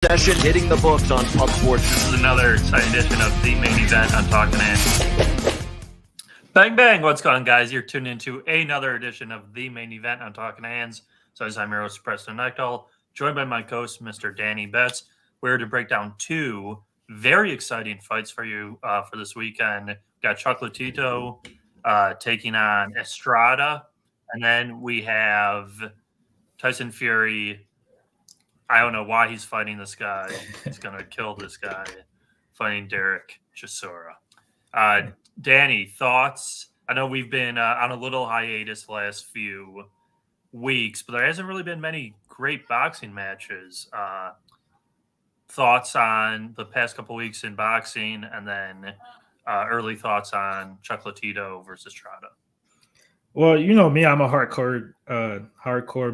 Session hitting the books on Pub Sports. This is another exciting edition of the main event on Talkin Hands. Bang, bang. What's going on, guys? You're tuned into another edition of the main event on Talkin Hands. So as I'm your host, Preston, joined by my co-host, Mr. Danny Betts. We're to break down two very exciting fights for you for this weekend. We got Chocolatito taking on Estrada. And then we have Tyson Fury. I don't know why he's fighting this guy. He's going to kill this guy. Fighting Dereck Chisora. Danny, thoughts? I know we've been on a little hiatus the last few weeks, but there hasn't really been many great boxing matches. Thoughts on the past couple weeks in boxing, and then early thoughts on Chocolatito versus Estrada. Well, you know me, I'm a hardcore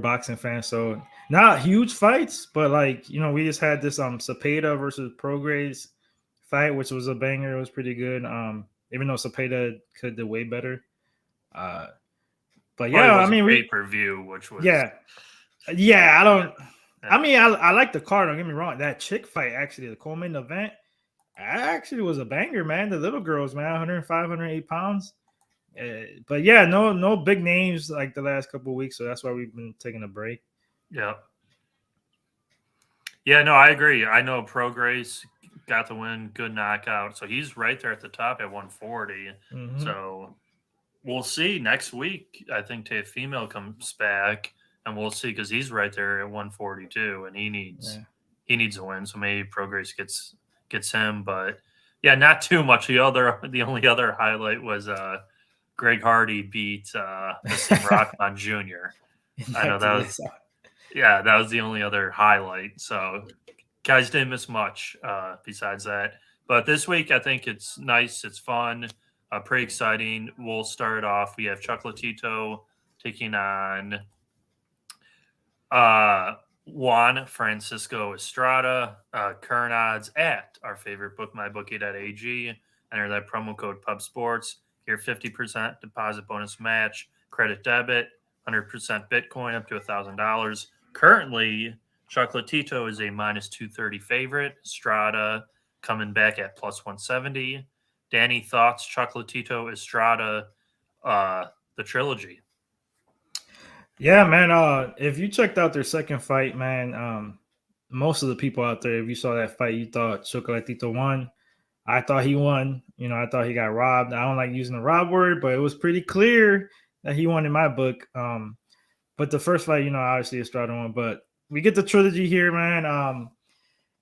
boxing fan, so not huge fights, but we just had this Cepeda versus Prograis fight, which was a banger. It was pretty good. Even though Cepeda could do way better. But yeah, I mean, pay-per-view, which was I like the card. Don't get me wrong. That chick fight, actually, the co-main event, actually was a banger, man. The little girls, man, 105, 108 pounds. But yeah, no big names like the last couple of weeks, so that's why we've been taking a break. Yeah, no, I agree. I know Prograis got the win, good knockout, so he's right there at the top at 140. Mm-hmm. So we'll see next week. I think Teofimo comes back, and we'll see because he's right there at 142, and he needs a win. So maybe Prograis gets him, but yeah, not too much. The only other highlight was Greg Hardy beat Mr. Rockman Jr. I know that was the only other highlight. So guys didn't miss much besides that. But this week, I think it's nice. It's fun. Pretty exciting. We'll start off. We have Chocolatito taking on Juan Francisco Estrada. Current odds at our favorite book, mybookie.ag. Enter that promo code PUBSPORTS. Your 50% deposit bonus match, credit debit, 100% Bitcoin up to $1,000. Currently, Chocolatito is a minus 230 favorite. Estrada coming back at plus 170. Danny, thoughts? Chocolatito, Estrada, the trilogy. Yeah, man. If you checked out their second fight, man, most of the people out there, if you saw that fight, you thought Chocolatito won. I thought he won. I thought he got robbed. I don't like using the rob word, but it was pretty clear that he won in my book. But the first fight, obviously Estrada won. But we get the trilogy here, man.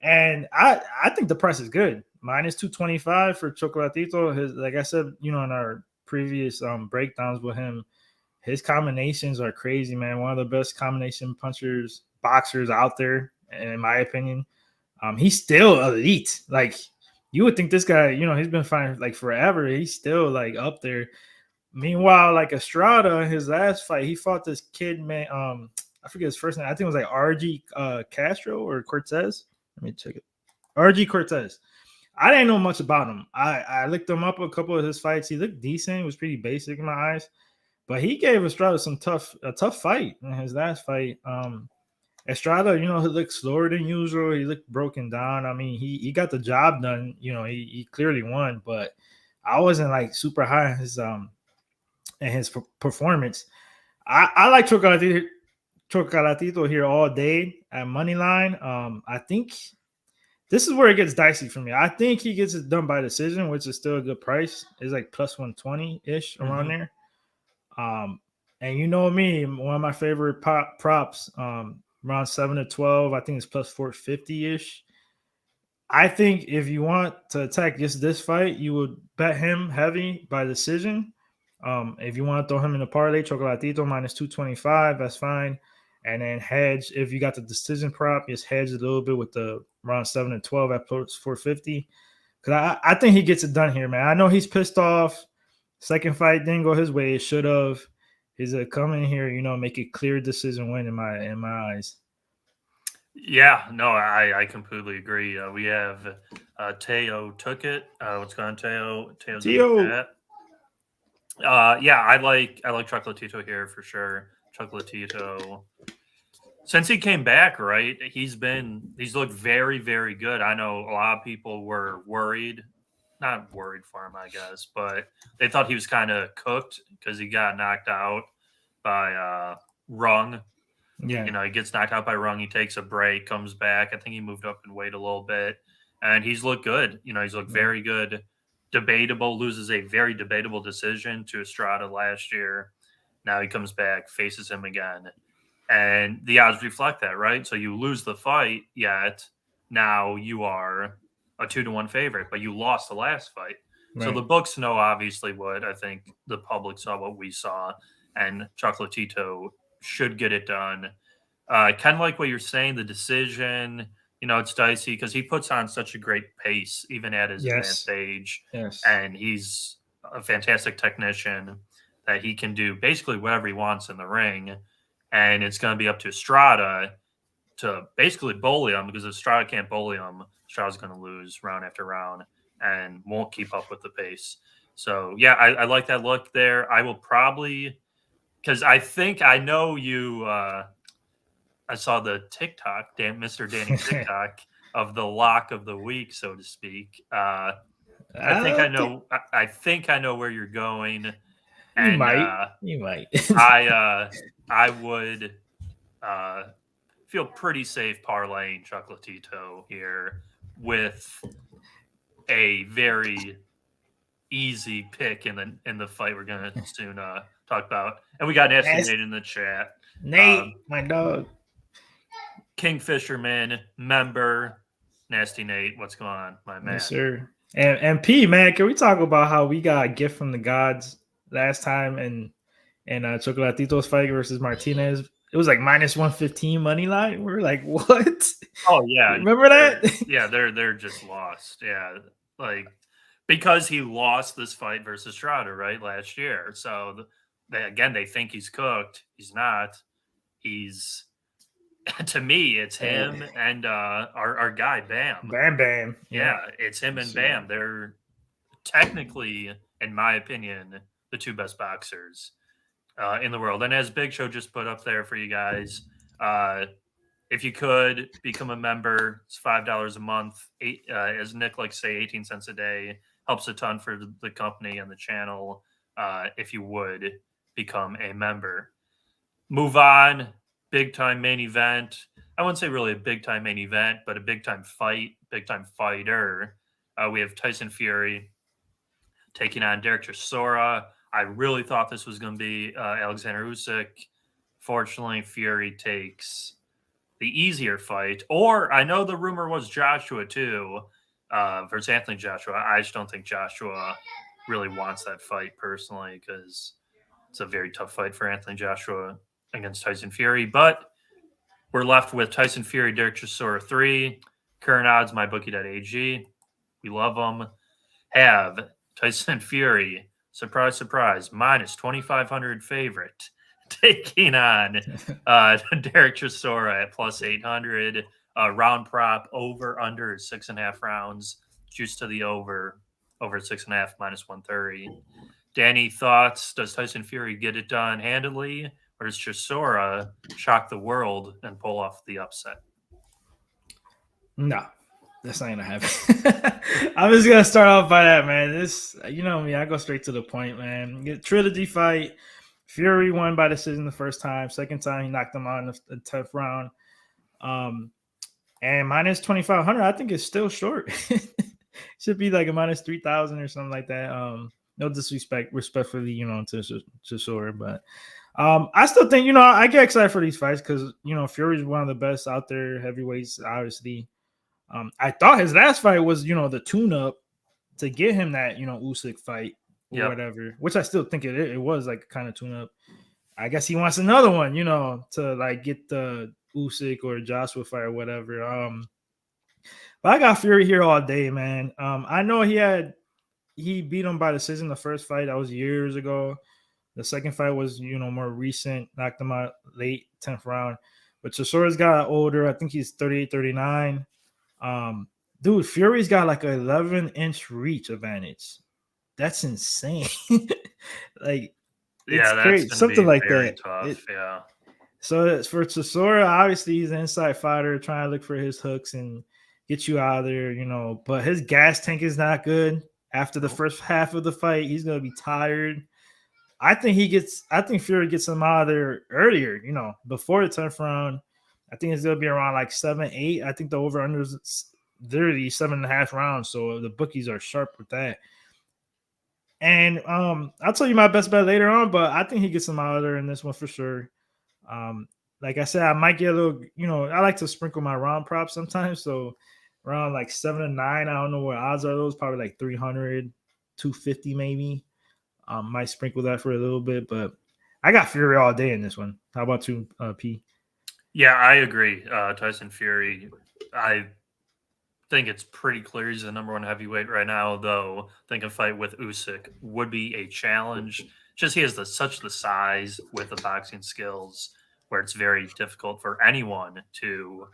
And I think the price is good. Minus 225 for Chocolatito. Like I said, in our previous breakdowns with him, his combinations are crazy, man. One of the best combination boxers out there, in my opinion. He's still elite. Like, you would think this guy, he's been fighting like forever. He's still like up there. Meanwhile, like Estrada, his last fight, he fought this kid, man. I forget his first name. I think it was like RG Castro or Cortez. Let me check it. RG Cortez. I didn't know much about him. I looked him up a couple of his fights. He looked decent. He was pretty basic in my eyes. But he gave Estrada a tough fight in his last fight. Estrada, he looked slower than usual. He looked broken down. I mean, he got the job done. He clearly won, but I wasn't like super high in his performance. I like Chocolatito here all day at money line. I think this is where it gets dicey for me. I think he gets it done by decision, which is still a good price. It's like plus 120-ish around there. And you know me, one of my favorite props, around 7 to 12. I think it's plus 450-ish. I think if you want to attack just this fight, you would bet him heavy by decision. If you want to throw him in a parlay, Chocolatito minus 225, that's fine. And then hedge, if you got the decision prop, just hedge a little bit with the around 7 to 12 at plus 450. Because I think he gets it done here, man. I know he's pissed off. Second fight didn't go his way. It should have. He's a come in here, make a clear decision win in my eyes. Yeah, no, I completely agree. We have Teo took it. What's going on, Teo? Teo. Yeah, I like Chocolatito here for sure. Chocolatito Since he came back, right, he's looked very, very good. I know a lot of people were worried, not worried for him, I guess, but they thought he was kind of cooked because he got knocked out by Rung. Yeah. You know, he gets knocked out by Rung. He takes a break, comes back. I think he moved up in weight a little bit, and he's looked good. You know, he's looked very good. Debatable, loses a very debatable decision to Estrada last year. Now he comes back, faces him again. And the odds reflect that, right? So you lose the fight, yet now you are a 2-1 favorite, but you lost the last fight. So the books know obviously what I think the public saw, what we saw, and Chocolatito should get it done. Kind of like what you're saying, the decision, you know, it's dicey because he puts on such a great pace, even at his advanced age. Yes. And he's a fantastic technician that he can do basically whatever he wants in the ring. And it's going to be up to Estrada to basically bully him because if Estrada can't bully him, Estrada's going to lose round after round and won't keep up with the pace. So, yeah, I like that look there. I will probably – because I think I know you I saw the TikTok, Mr. Danny TikTok of the lock of the week, so to speak. I think I know where you're going. And, you might. I would feel pretty safe parlaying Chocolatito here with a very easy pick in the fight we're gonna soon talk about. And we got Nasty Nate in the chat. Nate, my dog. Kingfisherman member, Nasty Nate. What's going on, my man? Yes, sir. And P, man, can we talk about how we got a gift from the gods last time and Chocolatito's fight versus Martinez? It was like -115 money line. We're like, what? Oh yeah, remember that? They're just lost. Yeah, like because he lost this fight versus Estrada right last year. So they think he's cooked. He's not. He's to me, it's him and our guy Bam. Bam. Yeah, it's him and Bam. They're technically, in my opinion, the two best boxers in the world. And as Big Show just put up there for you guys, if you could become a member, it's $5 a month. As Nick likes to say, 18 cents a day. Helps a ton for the company and the channel if you would become a member. Move on. Big time main event. I wouldn't say really a big time main event, but a big time fight, big time fighter. We have Tyson Fury taking on Dereck Chisora. I really thought this was going to be Alexander Usyk. Fortunately, Fury takes the easier fight. Or I know the rumor was Joshua too versus Anthony Joshua. I just don't think Joshua really wants that fight personally because it's a very tough fight for Anthony Joshua against Tyson Fury, but we're left with Tyson Fury, Dereck Chisora 3, current odds, mybookie.ag. We love them. Have Tyson Fury, surprise, surprise, -2,500 favorite, taking on Dereck Chisora at +800. Round prop over under 6.5 rounds, juice to the over 6.5 -130. Danny, thoughts? Does Tyson Fury get it done handily? Or does Chisora shock the world and pull off the upset? No, that's not gonna happen. I'm just gonna start off by that, man. This, you know me, I go straight to the point, man. Get trilogy fight. Fury won by decision the first time. Second time, he knocked him out in the 10th round. And -2,500, I think it's still short. Should be like a -3,000 or something like that. No disrespect, respectfully, you know, to Chisora, but I still think, you know, I get excited for these fights because, you know, Fury's one of the best out there heavyweights, obviously. I thought his last fight was, you know, the tune-up to get him that, you know, Usyk fight or whatever, which I still think it was like kind of tune-up. I guess he wants another one, you know, to like get the Usyk or Joshua fight or whatever. But I got Fury here all day, man. I know he beat him by decision the first fight. That was years ago. The second fight was, you know, more recent, knocked him out late 10th round. But Chisora's got older. I think he's 38, 39. Dude, Fury's got like an 11-inch reach advantage. That's insane. Like, yeah, that's crazy. Something like that. Tough. So for Chisora, obviously he's an inside fighter trying to look for his hooks and get you out of there, but his gas tank is not good. After the first half of the fight, he's gonna be tired. I think Fury gets him out of there earlier, before the 10th round. I think it's gonna be around like 7-8. I think the over under is literally 7.5 rounds. So the bookies are sharp with that. And I'll tell you my best bet later on, but I think he gets him out of there in this one for sure. Like I said, I might get a little, I like to sprinkle my round props sometimes. So around like 7-9, I don't know what odds are those, probably like 300, 250 maybe. Might sprinkle that for a little bit, but I got Fury all day in this one. How about you, P? Yeah, I agree. Tyson Fury, I think it's pretty clear he's the number one heavyweight right now, though I think a fight with Usyk would be a challenge. Just he has such the size with the boxing skills where it's very difficult for anyone to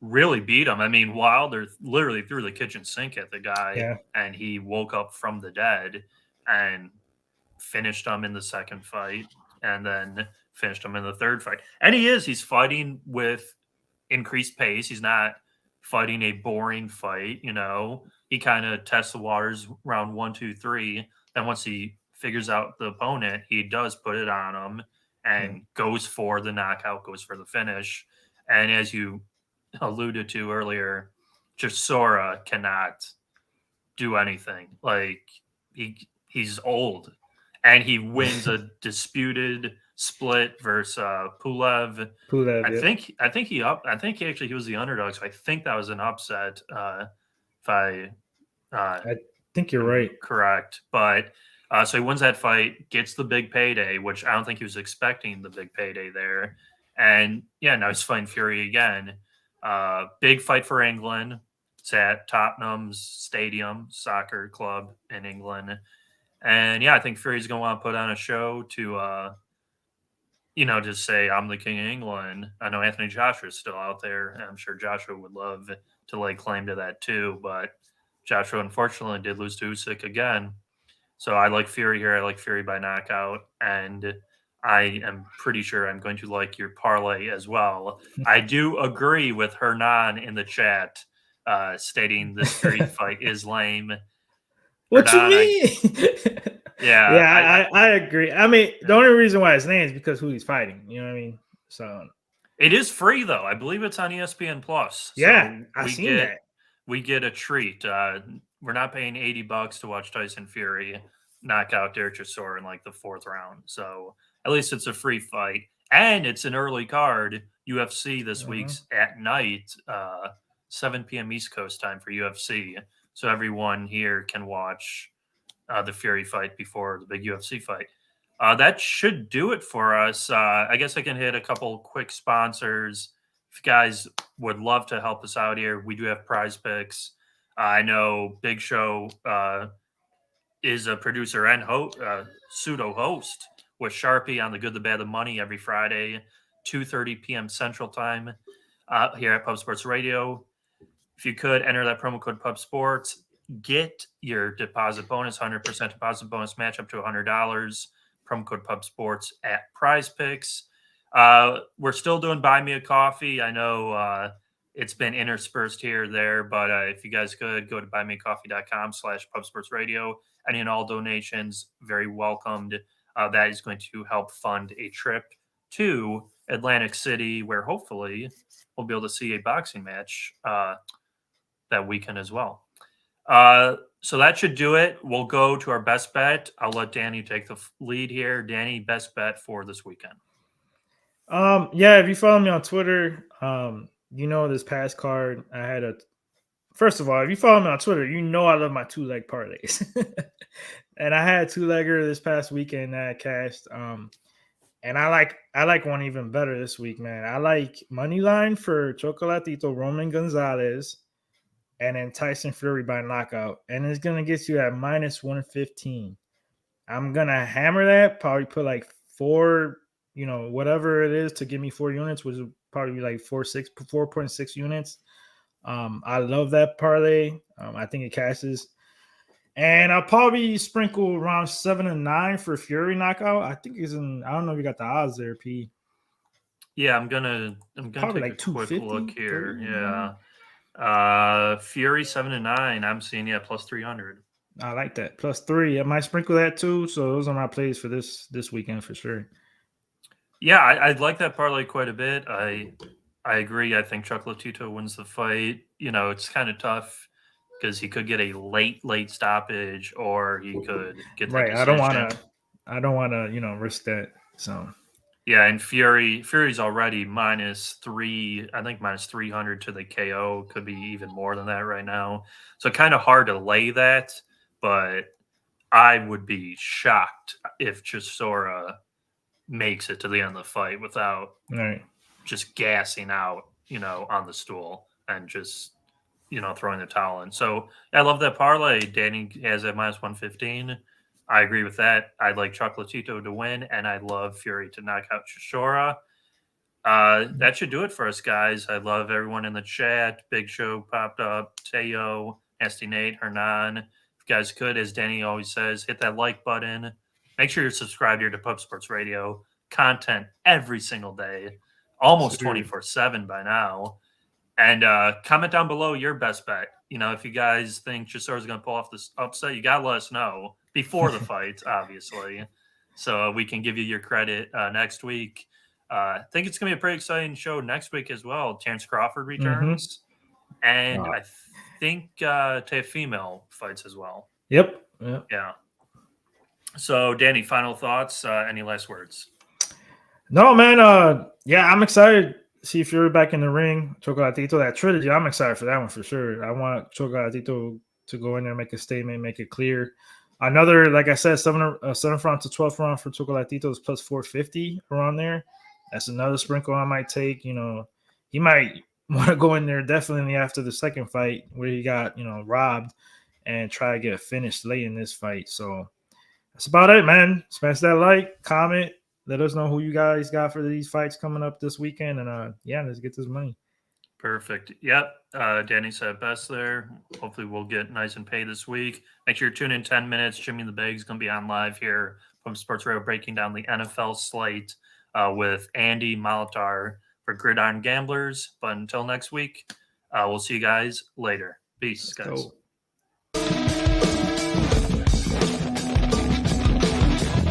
really beat him. I mean, Wilder literally threw the kitchen sink at the guy, and he woke up from the dead and finished him in the second fight, and then finished him in the third fight. And he's fighting with increased pace. He's not fighting a boring fight. He kind of tests the waters round 1, 2, 3. Then once he figures out the opponent, he does put it on him and goes for the knockout, goes for the finish. And as you alluded to earlier, Chisora cannot do anything. Like he's old, and he wins a disputed split versus Pulev. I think he actually was the underdog, so I think that was an upset. If I think you're right, correct, but so he wins that fight, gets the big payday, which I don't think he was expecting the big payday there, and now he's fighting Fury again. Big fight for England. It's at Tottenham's Stadium Soccer Club in England. And I think Fury's going to want to put on a show to, just say, I'm the king of England. I know Anthony Joshua is still out there, and I'm sure Joshua would love to lay claim to that too. But Joshua, unfortunately, did lose to Usyk again. So I like Fury here. I like Fury by knockout. And I am pretty sure I'm going to like your parlay as well. I do agree with Hernan in the chat stating this Fury fight is lame. What you mean? I agree. I mean, the only reason why it's lame is because who he's fighting. You know what I mean? So it is free though. I believe it's on ESPN Plus. Yeah, I seen that. We get a treat. We're not paying $80 to watch Tyson Fury knock out Dereck Chisora in like the 4th round. So at least it's a free fight, and it's an early card. UFC this week's at night, 7 p.m. East Coast time for UFC. So everyone here can watch the Fury fight before the big UFC fight. That should do it for us. I guess I can hit a couple quick sponsors. If you guys would love to help us out here, we do have Prize Picks. I know Big Show is a producer and pseudo host with Sharpie on The Good, the Bad, the Money every Friday, 2:30 p.m. Central Time here at Pub Sports Radio. If you could enter that promo code PUBSPORTS, get your deposit bonus, 100% deposit bonus match up to $100. Promo code PUBSPORTS at Prize Picks. We're still doing Buy Me a Coffee. I know it's been interspersed here or there, but if you guys could go to buymeacoffee.com/PubSportsRadio. Any and all donations, very welcomed. That is going to help fund a trip to Atlantic City, where hopefully we'll be able to see a boxing match that weekend as well. So that should do it. We'll go to our best bet. I'll let Danny take the lead here. Danny, best bet for this weekend. If you follow me on Twitter, this past card I had first of all, if you follow me on Twitter, I love my 2-leg parlays. And I had a 2-legger this past weekend that I cashed. And I like one even better this week, man. I like money line for Chocolatito Roman Gonzalez and then Tyson Fury by knockout. And it's going to get you at -115. I'm going to hammer that, probably put like 4, whatever it is to give me 4 units, which would probably be like 4.6 units. I love that parlay. I think it cashes. And I'll probably sprinkle around 7 and 9 for Fury knockout. I think I don't know if you got the odds there, P. Yeah, I'm gonna Probably take like a quick 250, look here. 30, Yeah. Fury 7-9. I'm seeing plus 300. I like that. +3. I might sprinkle that too. So those are my plays for this weekend for sure. Yeah, I'd like that parlay quite a bit. I agree. I think Chocolatito wins the fight. It's kind of tough because he could get a late stoppage, or he could get the Right. decision. I don't wanna, risk that. So Yeah, and Fury's already -3, I think -300 to the KO. Could be even more than that right now. So kind of hard to lay that, but I would be shocked if Chisora makes it to the end of the fight without all right. just gassing out, on the stool and just, throwing the towel in. So I love that parlay. Danny has at -115. I agree with that. I'd like Chocolatito to win, and I love Fury to knock out Chisora. That should do it for us, guys. I love everyone in the chat. Big Show popped up. Teo, Nasty Nate, Hernan. If you guys could, as Danny always says, hit that like button. Make sure you're subscribed here to Pub Sports Radio. Content every single day, almost 24/7 by now. And comment down below your best bet. If you guys think Chisora is going to pull off this upset, you got to let us know before the fight, obviously, so we can give you your credit next week. I think it's going to be a pretty exciting show next week as well. Terrence Crawford returns, and I think Teofimo fights as well. Yep. Yeah. So, Danny, final thoughts? Any last words? No, man. Yeah, I'm excited to see Fury back in the ring. Chocolatito, that trilogy, I'm excited for that one for sure. I want Chocolatito to go in there, make a statement, make it clear. Another, like I said, 7th round to 12th round for Chocolatito is +450 around there. That's another sprinkle I might take. He might want to go in there definitely after the second fight where he got, robbed and try to get a finish late in this fight. So that's about it, man. Smash that like, comment. Let us know who you guys got for these fights coming up this weekend. And yeah, let's get this money. Perfect. Yep. Danny said best there. Hopefully we'll get nice and paid this week. Make sure you tune in 10 minutes. Jimmy the Bag's going to be on live here from Sports Radio, breaking down the NFL slate with Andy Molitar for Gridiron Gamblers. But until next week, we'll see you guys later. Peace, guys.